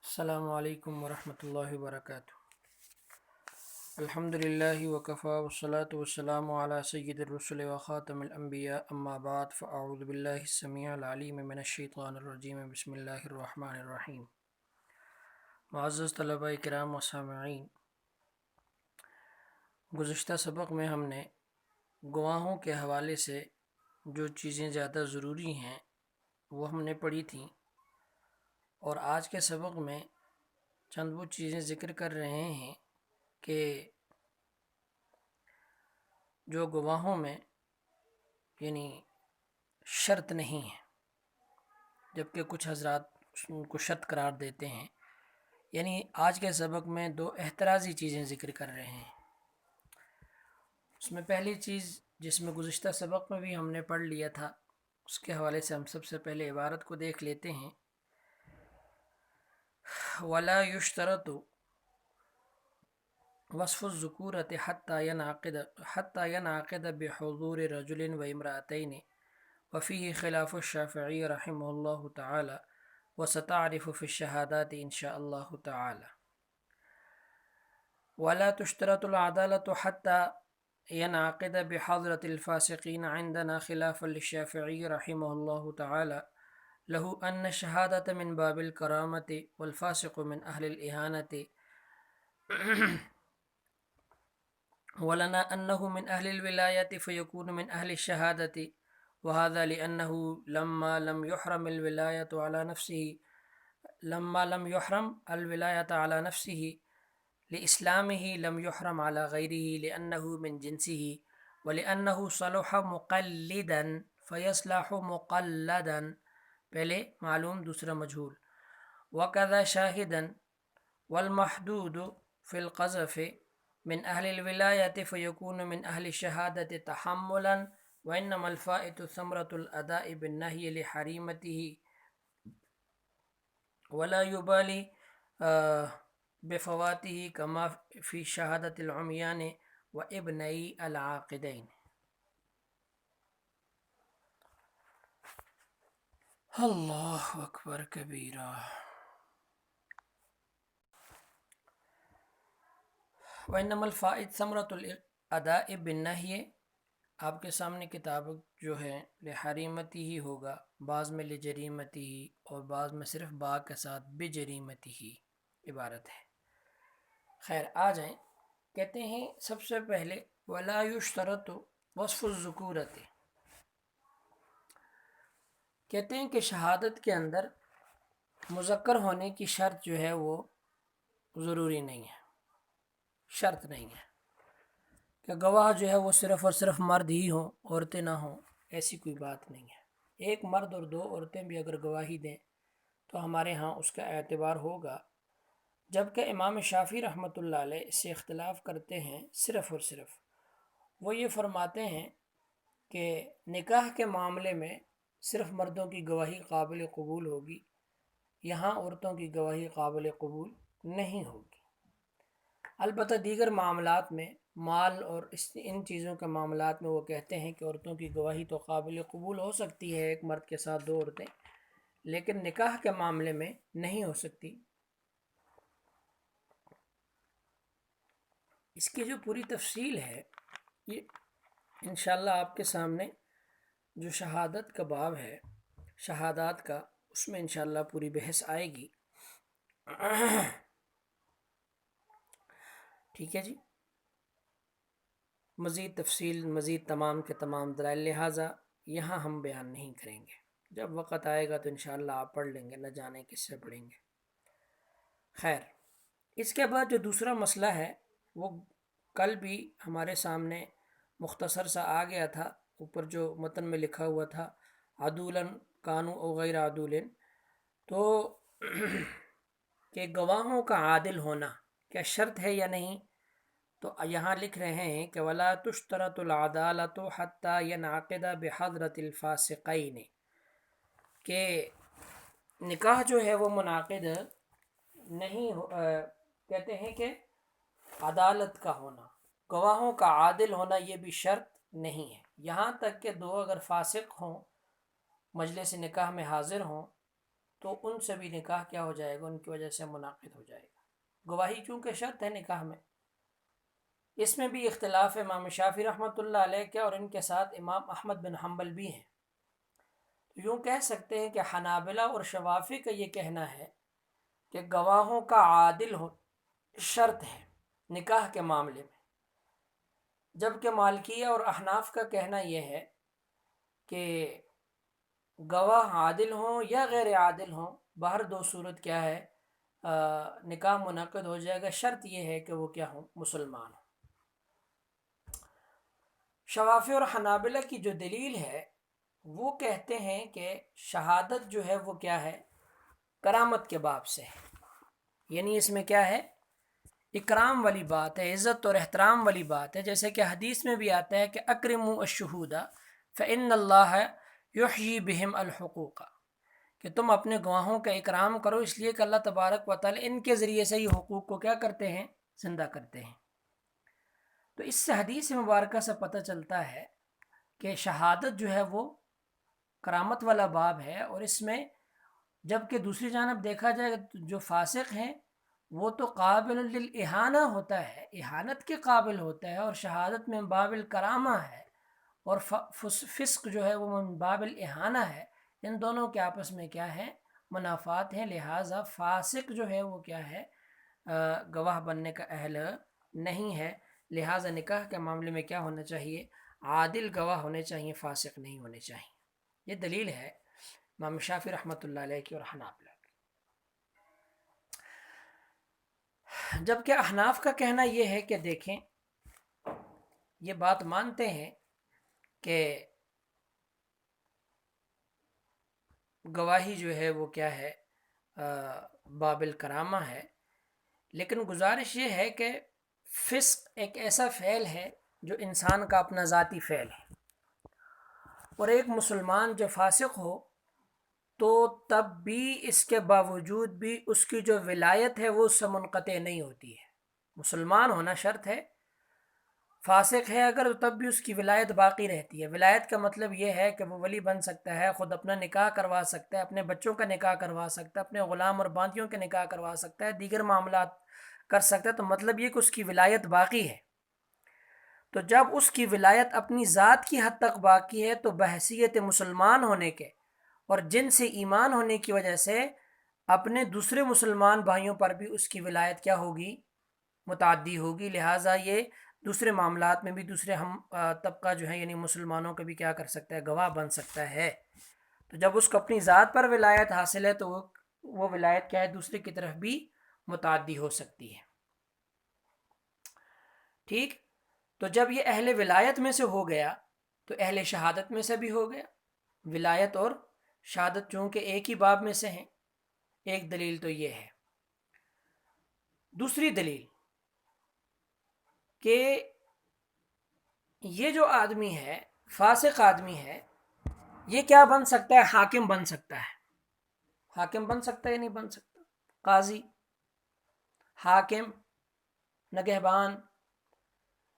السلام علیکم ورحمۃ اللہ وبرکاتہ۔ الحمد للہ وکفا والصلاة والسلام علی سید الرسل وخاتم الانبیاء اما بعد فاعوذ باللہ السمیع العلیم من الشیطان الرجیم بسم اللہ الرحمن الرحیم۔ معزز طلبہ کرام و سامعین، گزشتہ سبق میں ہم نے گواہوں کے حوالے سے جو چیزیں زیادہ ضروری ہیں وہ ہم نے پڑھی تھیں، اور آج کے سبق میں چند وہ چیزیں ذکر کر رہے ہیں کہ جو گواہوں میں یعنی شرط نہیں ہے، جبکہ کچھ حضرات ان کو شرط قرار دیتے ہیں۔ یعنی آج کے سبق میں دو احترازی چیزیں ذکر کر رہے ہیں۔ اس میں پہلی چیز جس میں گزشتہ سبق میں بھی ہم نے پڑھ لیا تھا، اس کے حوالے سے ہم سب سے پہلے عبارت کو دیکھ لیتے ہیں۔ وَلَا يُشْتَرَطُ وصف الذکورۃ حتى ينعقد بحضور رجل وامرأتين وفيه خلاف الشافعی رحمہ اللہ تعالی وستعرف في الشهادات ان شاء اللہ تعالی۔ ولا تشترط العدالة حتى ينعقد بحضرة الفاسقين عندنا خلافا للشافعي رحمه الله تعالى له أن الشهادة من باب الكرامة والفاسق من أهل الإهانة ولنا أنه من أهل الولاية فيكون من أهل الشهادة، وهذا لأنه لما لم يحرم الولاية على نفسه لإسلامه لم يحرم على غيره لأنه من جنسه، ولأنه صلح مقلدا فيصلح مقلدا، پہلے معلوم دوسرا مجہول، وكذا شاهدا والمحدود في القذف من أهل الولاية فيكون من أهل الشهادة تحملا، وإنما الفائت ثمرة الأداء بالنهي لحريمته ولا يبالي بفواته كما في شهادة العميان وابني العاقدين۔ اللہ اکبر کبیرہ۔ وإنما الفائت ثمرة الأداء بالنهي، آپ کے سامنے کتاب جو ہے لحریمتی ہی ہوگا، بعض میں لجریمتی ہی اور بعض میں صرف با کے ساتھ بجریمتی ہی عبارت ہے۔ خیر، آ جائیں۔ کہتے ہیں سب سے پہلے ولا یشترط وصف الذکورۃ، کہتے ہیں کہ شہادت کے اندر مذکر ہونے کی شرط جو ہے وہ ضروری نہیں ہے، شرط نہیں ہے کہ گواہ جو ہے وہ صرف اور صرف مرد ہی ہوں، عورتیں نہ ہوں، ایسی کوئی بات نہیں ہے۔ ایک مرد اور دو عورتیں بھی اگر گواہی دیں تو ہمارے ہاں اس کا اعتبار ہوگا، جبکہ امام شافعی رحمۃ اللہ علیہ اس سے اختلاف کرتے ہیں۔ صرف اور صرف وہ یہ فرماتے ہیں کہ نکاح کے معاملے میں صرف مردوں کی گواہی قابل قبول ہوگی، یہاں عورتوں کی گواہی قابل قبول نہیں ہوگی۔ البتہ دیگر معاملات میں، مال اور ان چیزوں کے معاملات میں وہ کہتے ہیں کہ عورتوں کی گواہی تو قابل قبول ہو سکتی ہے، ایک مرد کے ساتھ دو عورتیں، لیکن نکاح کے معاملے میں نہیں ہو سکتی۔ اس کی جو پوری تفصیل ہے یہ انشاءاللہ آپ کے سامنے جو شہادت کا باب ہے، شہادات کا، اس میں انشاءاللہ پوری بحث آئے گی۔ ٹھیک ہے جی، مزید تفصیل، مزید تمام کے تمام دلائل، لہٰذا یہاں ہم بیان نہیں کریں گے، جب وقت آئے گا تو انشاءاللہ آپ پڑھ لیں گے، نہ جانے کس سے پڑھیں گے۔ خیر، اس کے بعد جو دوسرا مسئلہ ہے وہ کل بھی ہمارے سامنے مختصر سا آ گیا تھا، اوپر جو متن میں لکھا ہوا تھا عدولاً کانو او غیر عدولن، تو کہ گواہوں کا عادل ہونا کیا شرط ہے یا نہیں؟ تو یہاں لکھ رہے ہیں کہ ولا تشترط العدالۃ حتى ينعقد بحضرة الفاسقین، کہ نکاح جو ہے وہ منعقد نہیں کہتے ہیں کہ عدالت کا ہونا، گواہوں کا عادل ہونا یہ بھی شرط نہیں ہے، یہاں تک کہ دو اگر فاسق ہوں، مجلس نکاح میں حاضر ہوں تو ان سے بھی نکاح کیا ہو جائے گا، ان کی وجہ سے منعقد ہو جائے گا۔ گواہی چونکہ شرط ہے نکاح میں، اس میں بھی اختلاف ہے امام شافعی رحمۃ اللہ علیہ کے، اور ان کے ساتھ امام احمد بن حنبل بھی ہیں۔ تو یوں کہہ سکتے ہیں کہ حنابلہ اور شوافی کا یہ کہنا ہے کہ گواہوں کا عادل ہو شرط ہے نکاح کے معاملے میں، جبکہ مالکیہ اور احناف کا کہنا یہ ہے کہ گواہ عادل ہوں یا غیر عادل ہوں، باہر دو صورت کیا ہے نکاح منعقد ہو جائے گا، شرط یہ ہے کہ وہ کیا ہوں، مسلمان ہوں۔ شوافی اور حنابلہ کی جو دلیل ہے وہ کہتے ہیں کہ شہادت جو ہے وہ کیا ہے، کرامت کے باب سے ہے، یعنی اس میں کیا ہے، اکرام والی بات ہے، عزت اور احترام والی بات ہے، جیسے کہ حدیث میں بھی آتا ہے کہ اکرموا الشہود فإن اللہ یحیی بہم الحقوق، کہ تم اپنے گواہوں کا اکرام کرو، اس لیے کہ اللہ تبارک و تعالی ان کے ذریعے سے ہی حقوق کو کیا کرتے ہیں، زندہ کرتے ہیں۔ تو اس سے حدیث مبارکہ سے پتہ چلتا ہے کہ شہادت جو ہے وہ کرامت والا باب ہے، اور اس میں جب کہ دوسری جانب دیکھا جائے جو فاسق ہیں وہ تو قابل للإہانہ ہوتا ہے، اہانت کے قابل ہوتا ہے، اور شہادت میں باب الکرامہ ہے، اور فسق جو ہے وہ من باب الإہانہ ہے۔ ان دونوں کے آپس میں کیا ہے، منافات ہیں، لہٰذا فاسق جو ہے وہ کیا ہے، گواہ بننے کا اہل نہیں ہے۔ لہٰذا نکاح کے معاملے میں کیا ہونا چاہیے، عادل گواہ ہونے چاہیے، فاسق نہیں ہونے چاہیے۔ یہ دلیل ہے امام شافعی رحمۃ اللہ علیہ کی اور حنابلہ کی۔ جبکہ احناف کا کہنا یہ ہے کہ دیکھیں، یہ بات مانتے ہیں کہ گواہی جو ہے وہ کیا ہے، باب الکرامہ ہے، لیکن گزارش یہ ہے کہ فسق ایک ایسا فعل ہے جو انسان کا اپنا ذاتی فعل ہے، اور ایک مسلمان جو فاسق ہو تو تب بھی اس کے باوجود بھی اس کی جو ولایت ہے وہ اس سے منقطع نہیں ہوتی ہے۔ مسلمان ہونا شرط ہے، فاسق ہے اگر تب بھی اس کی ولایت باقی رہتی ہے۔ ولایت کا مطلب یہ ہے کہ وہ ولی بن سکتا ہے، خود اپنا نکاح کروا سکتا ہے، اپنے بچوں کا نکاح کروا سکتا ہے، اپنے غلام اور باندیوں کے نکاح کروا سکتا ہے، دیگر معاملات کر سکتا ہے، تو مطلب یہ کہ اس کی ولایت باقی ہے۔ تو جب اس کی ولایت اپنی ذات کی حد تک باقی ہے تو بحیثیت مسلمان ہونے کے اور جن سے ایمان ہونے کی وجہ سے اپنے دوسرے مسلمان بھائیوں پر بھی اس کی ولایت کیا ہوگی، متعدی ہوگی۔ لہٰذا یہ دوسرے معاملات میں بھی دوسرے ہم طبقہ جو ہے یعنی مسلمانوں کا بھی کیا کر سکتا ہے، گواہ بن سکتا ہے۔ تو جب اس کو اپنی ذات پر ولایت حاصل ہے تو وہ ولایت کیا ہے، دوسرے کی طرف بھی متعدی ہو سکتی ہے۔ ٹھیک، تو جب یہ اہل ولایت میں سے ہو گیا تو اہل شہادت میں سے بھی ہو گیا۔ ولایت اور شہادت چونکہ ایک ہی باب میں سے ہیں، ایک دلیل تو یہ ہے۔ دوسری دلیل کہ یہ جو آدمی ہے، فاسق آدمی ہے، یہ کیا بن سکتا ہے، حاکم بن سکتا ہے۔ حاکم بن سکتا ہے یا نہیں بن سکتا، قاضی، حاکم، نگہبان،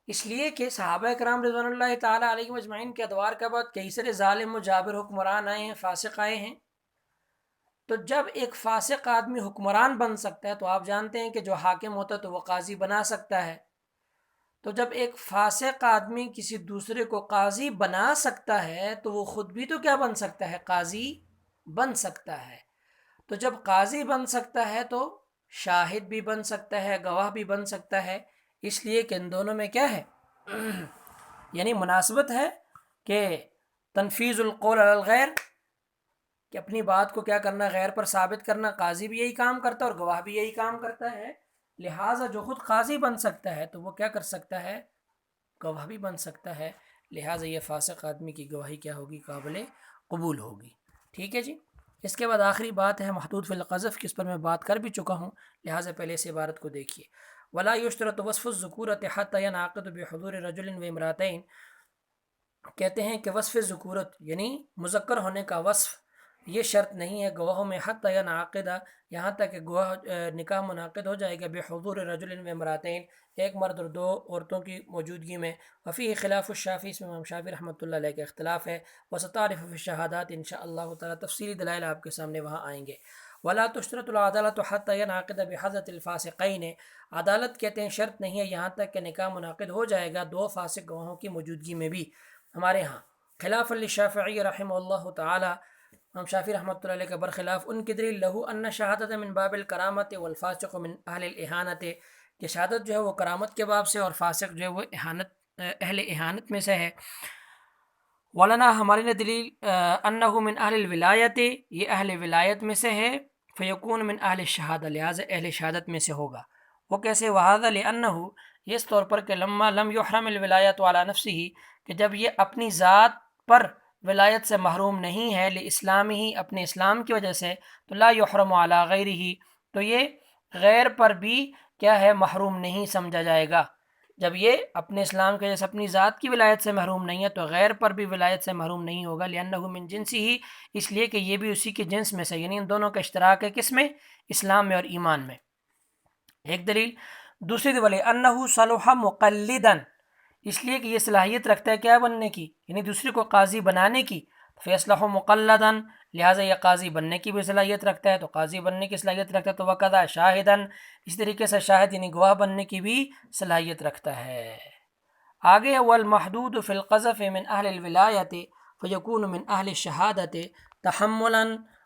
اس لیے کہ صحابہ کرام رضوان اللہ تعالیٰ علیہ اجمعین کے ادوار کے بعد کئی سارے ظالم و جابر حکمران آئے ہیں، فاسق آئے ہیں۔ تو جب ایک فاسق آدمی حکمران بن سکتا ہے تو آپ جانتے ہیں کہ جو حاکم ہوتا ہے تو وہ قاضی بنا سکتا ہے۔ تو جب ایک فاسق آدمی کسی دوسرے کو قاضی بنا سکتا ہے تو وہ خود بھی تو کیا بن سکتا ہے، قاضی بن سکتا ہے۔ تو جب قاضی بن سکتا ہے تو شاہد بھی بن سکتا ہے، گواہ بھی بن سکتا ہے، اس لیے کہ ان دونوں میں کیا ہے یعنی مناسبت ہے کہ تنفیذ القول علی الغیر، کہ اپنی بات کو کیا کرنا، غیر پر ثابت کرنا۔ قاضی بھی یہی کام کرتا ہے اور گواہ بھی یہی کام کرتا ہے، لہٰذا جو خود قاضی بن سکتا ہے تو وہ کیا کر سکتا ہے، گواہ بھی بن سکتا ہے۔ لہٰذا یہ فاسق آدمی کی گواہی کیا ہوگی، قابل قبول ہوگی۔ ٹھیک ہے جی۔ اس کے بعد آخری بات ہے محدود فی القذف، کس پر میں بات کر بھی چکا ہوں، لہٰذا پہلے اس عبارت کو دیکھیے۔ ولا یشترط وصف الذکورۃ حتی ینعقد بحضور رجل و امرأتین، کہتے ہیں کہ وصف ذکورت یعنی مذکر ہونے کا وصف یہ شرط نہیں ہے گواہوں میں، حتی ینعقدہ، یہاں تک کہ گواہ نکاح منعقد ہو جائے گا بحضور رجل و امراتین، ایک مرد اور دو عورتوں کی موجودگی میں۔ وفی خلاف الشافعی، اس میں امام شافعی رحمۃ اللہ علیہ کا اختلاف ہے۔ وستعرف فی الشہادات ان شاء اللہ تعالیٰ، تفصیلی دلائل آپ کے سامنے وہاں آئیں گے۔ ولا تشترط العدالۃ حتی ینعقد بحضرۃ الفاسقین، عدالت کہتے ہیں شرط نہیں ہے یہاں تک کہ نکاح منعقد ہو جائے گا دو فاسق گواہوں کی موجودگی میں بھی ہمارے ہاں۔ خلاف للشافعی رحمہ اللہ تعالیٰ، امام شافعی رحمۃ اللہ علیہ کے برخلاف، ان کی دلیل لہو ان شہادت من باب الکرامت والفاسق من اہل الاہانت، کہ شہادت جو ہے وہ کرامت کے باب سے اور فاسق جو ہے وہ اہل اہانت میں سے ہے۔ ولنا، ہماری نے دلیل انہ من اہل الولایت، یہ اہل ولایت میں سے ہے، فیکون من اہل الشہادہ، لہٰذا اہل شہادت میں سے ہوگا۔ وہ کیسے؟ وہذا لانہ، یہ اس طور پر کہ لما لم یحرم الولایت علی نفسہ، کہ جب یہ اپنی ذات پر ولایت سے محروم نہیں ہے، لاسلامہ، اپنے اسلام کی وجہ سے، تو لا یحرم علی غیرہ، تو یہ غیر پر بھی کیا ہے؟ محروم نہیں سمجھا جائے گا۔ جب یہ اپنے اسلام کی وجہ سے اپنی ذات کی ولایت سے محروم نہیں ہے تو غیر پر بھی ولایت سے محروم نہیں ہوگا، لأنہ من جنسہ، اس لیے کہ یہ بھی اسی کے جنس میں سے، یعنی ان دونوں کا اشتراک ہے کس میں؟ اسلام میں اور ایمان میں۔ ایک دلیل۔ دوسری دلیل انہ صلح مقلدا، اس لیے کہ یہ صلاحیت رکھتا ہے کیا بننے کی؟ یعنی دوسرے کو قاضی بنانے کی۔ فیصلح مقلدا، لہٰذا یہ قاضی بننے کی بھی صلاحیت رکھتا ہے، تو قاضی بننے کی صلاحیت رکھتا ہے، تو وقضا شاہدن، اس طریقے سے شاہد یعنی گواہ بننے کی بھی صلاحیت رکھتا ہے۔ آگے والمحدود فی القذف من اہل الولایت فیکون من اہل الشہادت تحملا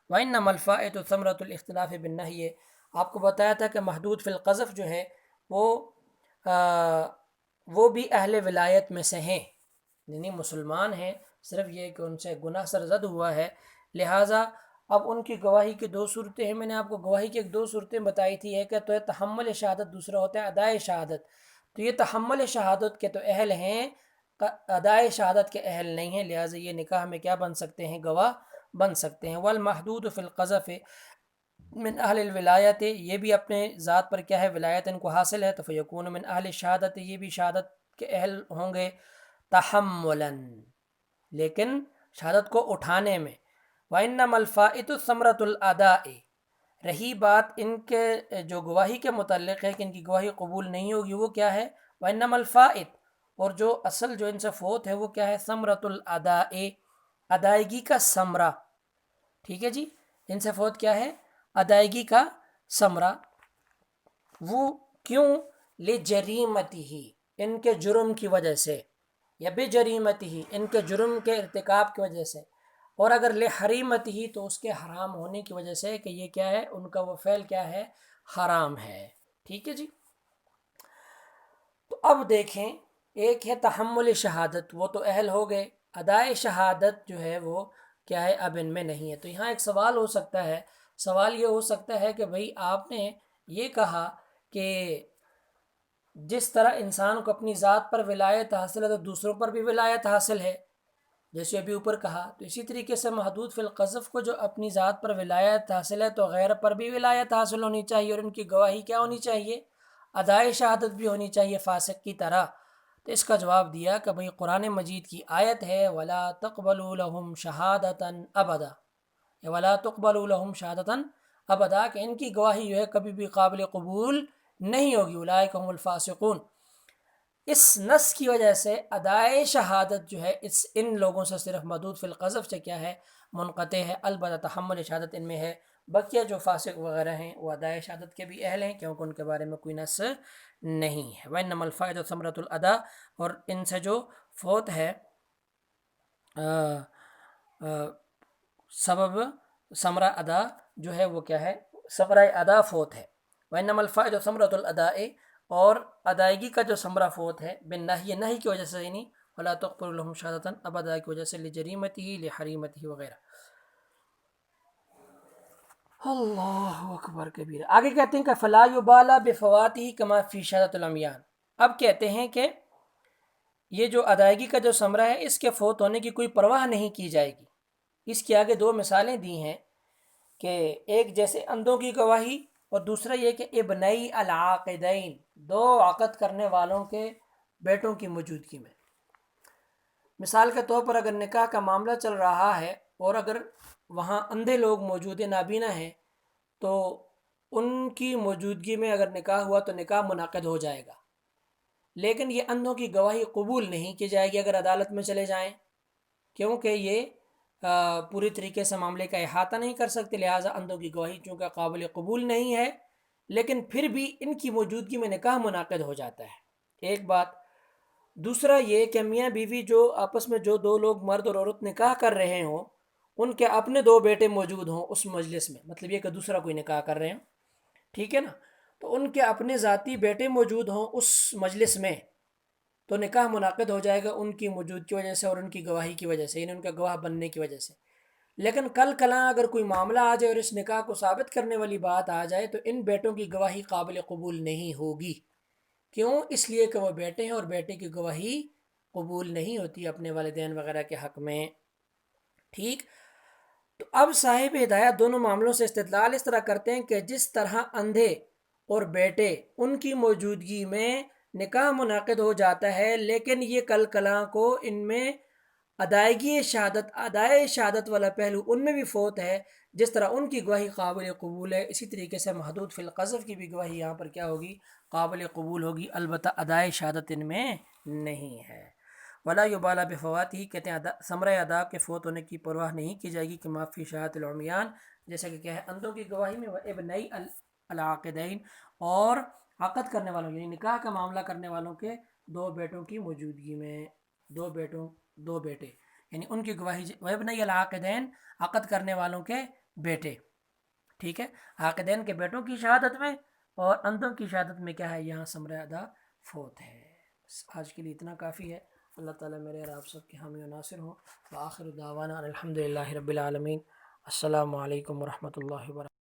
وانما الفائت ثمرۃ الاختلاف بالنہی۔ آپ کو بتایا تھا کہ محدود فی القذف جو ہے وہ بھی اہل ولایت میں سے ہیں، یعنی مسلمان ہیں، صرف یہ کہ ان سے گناہ سرزد ہوا ہے، لہٰذا اب ان کی گواہی کی دو صورتیں ہیں۔ میں نے آپ کو گواہی کی ایک دو صورتیں بتائی تھی، ایک ہے تو تحمل شہادت، دوسرا ہوتا ہے ادائے شہادت۔ تو یہ تحمل شہادت کے تو اہل ہیں، ادائے شہادت کے اہل نہیں ہیں، لہٰذا یہ نکاح میں کیا بن سکتے ہیں؟ گواہ بن سکتے ہیں۔ والمحدود فی القذف من اہل الولایت، یہ بھی اپنے ذات پر کیا ہے؟ ولایت ان کو حاصل ہے، تو فیکون من اہل شہادت، یہ بھی شہادت کے اہل ہوں گے، تحملا، لیکن شہادت کو اٹھانے میں۔ وانما الفائت ثمرۃ الاداء، رہی بات ان کے جو گواہی کے متعلق ہے کہ ان کی گواہی قبول نہیں ہوگی، وہ کیا ہے؟ وانما الفائت، اور جو اصل جو ان سے فوت ہے وہ کیا ہے؟ ثمرۃ الاداء، ادائیگی کا ثمرہ۔ ٹھیک ہے جی، ان سے فوت کیا ہے؟ ادائیگی کا ثمرہ۔ وہ کیوں؟ لجریمتہ، ان کے جرم کی وجہ سے، یا بجریمتہ، ان کے جرم کے ارتکاب کی وجہ سے، اور اگر لحریمتہ تو اس کے حرام ہونے کی وجہ سے، کہ یہ کیا ہے؟ ان کا وہ فعل کیا ہے؟ حرام ہے۔ ٹھیک ہے جی، تو اب دیکھیں، ایک ہے تحمل شہادت، وہ تو اہل ہو گئے، ادائے شہادت جو ہے وہ کیا ہے؟ اب ان میں نہیں ہے۔ تو یہاں ایک سوال ہو سکتا ہے، سوال یہ ہو سکتا ہے کہ بھئی آپ نے یہ کہا کہ جس طرح انسان کو اپنی ذات پر ولایت حاصل ہے تو دوسروں پر بھی ولایت حاصل ہے، جیسے ابھی اوپر کہا، تو اسی طریقے سے محدود فی القذف کو جو اپنی ذات پر ولایت حاصل ہے تو غیر پر بھی ولایت حاصل ہونی چاہیے، اور ان کی گواہی کیا ہونی چاہیے؟ ادائے شہادت بھی ہونی چاہیے فاسق کی طرح۔ تو اس کا جواب دیا کہ بھئی قرآن مجید کی آیت ہے وَلَا تَقْبَلُوا لَهُمْ شَهَادَةً أَبَدًا، وَلَا تُقْبَلُوا لَهُمْ شَهَادَةً أَبَدًا، کہ ان کی گواہی جو ہے کبھی بھی قابل قبول نہیں ہوگی، اولئک هم الفاسقون۔ اس نص کی وجہ سے ادائے شہادت جو ہے ان لوگوں سے صرف محدود فی القذف سے کیا ہے؟ منقطع ہے، البتہ تحمل شہادت ان میں ہے۔ بقیہ جو فاسق وغیرہ ہیں وہ ادائے شہادت کے بھی اہل ہیں، کیونکہ ان کے بارے میں کوئی نص نہیں ہے۔ وَإِنَّمَا الْفَائِدَةُ ثَمْرَةُ الْأَدَاءِ، اور ان سے جو فوت ہے سبب ثمرہ ادا جو ہے وہ کیا ہے؟ ثمرہ ادا فوت ہے۔ وَإِنَّمَا الْفَائِدَةُ ثَمْرَةُ الْأَدَاءِ، اور ادائیگی کا جو ثمرہ فوت ہے، بالنہی، نہی کی وجہ سے، یعنی وَلَا تُقْبَلُوا لَهُمْ شَهَادَةً أَبَدًا کی وجہ سے، لِجَرِیمَتِهِ، لِحَرِیمَتِهِ وغیرہ۔ اللہ اکبر کبیر۔ آگے کہتے ہیں کہ فَلَا يُبَالَى بِفَوَاتِهِ كَمَا فِي شَهَادَةِ الْعُمْيَانِ، اب کہتے ہیں کہ یہ جو ادائیگی کا جو ثمرہ ہے اس کے فوت ہونے کی کوئی پرواہ نہیں کی جائے گی۔ اس کی آگے دو مثالیں دی ہیں، کہ ایک جیسے اندھوں کی گواہی، اور دوسرا یہ کہ ابنئی العاقدین، دو عقد کرنے والوں کے بیٹوں کی موجودگی میں۔ مثال کے طور پر اگر نکاح کا معاملہ چل رہا ہے اور اگر وہاں اندھے لوگ موجود ہیں، نابینا ہیں، تو ان کی موجودگی میں اگر نکاح ہوا تو نکاح منعقد ہو جائے گا، لیکن یہ اندھوں کی گواہی قبول نہیں کی جائے گی اگر عدالت میں چلے جائیں، کیونکہ یہ پوری طریقے سے معاملے کا احاطہ نہیں کر سکتے، لہٰذا اندھوں کی گواہی چونکہ قابل قبول نہیں ہے، لیکن پھر بھی ان کی موجودگی میں نکاح منعقد ہو جاتا ہے، ایک بات۔ دوسرا یہ کہ میاں بیوی جو آپس میں جو دو لوگ مرد اور عورت نکاح کر رہے ہوں، ان کے اپنے دو بیٹے موجود ہوں اس مجلس میں، مطلب یہ کہ دوسرا کوئی نکاح کر رہے ہوں، ٹھیک ہے نا، تو ان کے اپنے ذاتی بیٹے موجود ہوں اس مجلس میں، تو نکاح منعقد ہو جائے گا ان کی موجود کی وجہ سے اور ان کی گواہی کی وجہ سے، یعنی ان کا گواہ بننے کی وجہ سے۔ لیکن کل کلاں اگر کوئی معاملہ آ جائے اور اس نکاح کو ثابت کرنے والی بات آ جائے تو ان بیٹوں کی گواہی قابل قبول نہیں ہوگی، کیوں؟ اس لیے کہ وہ بیٹے ہیں اور بیٹے کی گواہی قبول نہیں ہوتی اپنے والدین وغیرہ کے حق میں، ٹھیک۔ تو اب صاحب ہدایت دونوں معاملوں سے استدلال اس طرح کرتے ہیں کہ جس طرح اندھے اور بیٹے ان کی موجودگی میں نکاح منعقد ہو جاتا ہے، لیکن یہ کل کلاں کو ان میں ادائے شہادت والا پہلو ان میں بھی فوت ہے، جس طرح ان کی گواہی قابل قبول ہے، اسی طریقے سے محدود فی القذف کی بھی گواہی یہاں پر کیا ہوگی؟ قابل قبول ہوگی، البتہ ادائے شہادت ان میں نہیں ہے۔ ولا یبالا بفواتی، کہتے ہیں ثمرۂ ادا کے فوت ہونے کی پرواہ نہیں کی جائے گی کہ معافی شہادت العمیان، جیسا کہ کیا ہے اندھوں کی گواہی میں، ابنئی العاقدین، اور عقد کرنے والوں یعنی نکاح کا معاملہ کرنے والوں کے دو بیٹوں کی موجودگی میں، دو بیٹے، یعنی ان کی گواہی، ابنئی العاقدین، عقد کرنے والوں کے بیٹے، ٹھیک ہے، عاقدین کے بیٹوں کی شہادت میں، اور اندھوں کی شہادت میں کیا ہے؟ یہاں ثمرۂ ادا فوت ہے۔ آج کے لیے اتنا کافی ہے۔ اللہ تعالیٰ میرے اور آپ سب کے حامی و ناصر ہوں۔ وآخر دعوانا الحمدللہ رب العالمین۔ السلام علیکم ورحمۃ اللہ وبرکاتہ۔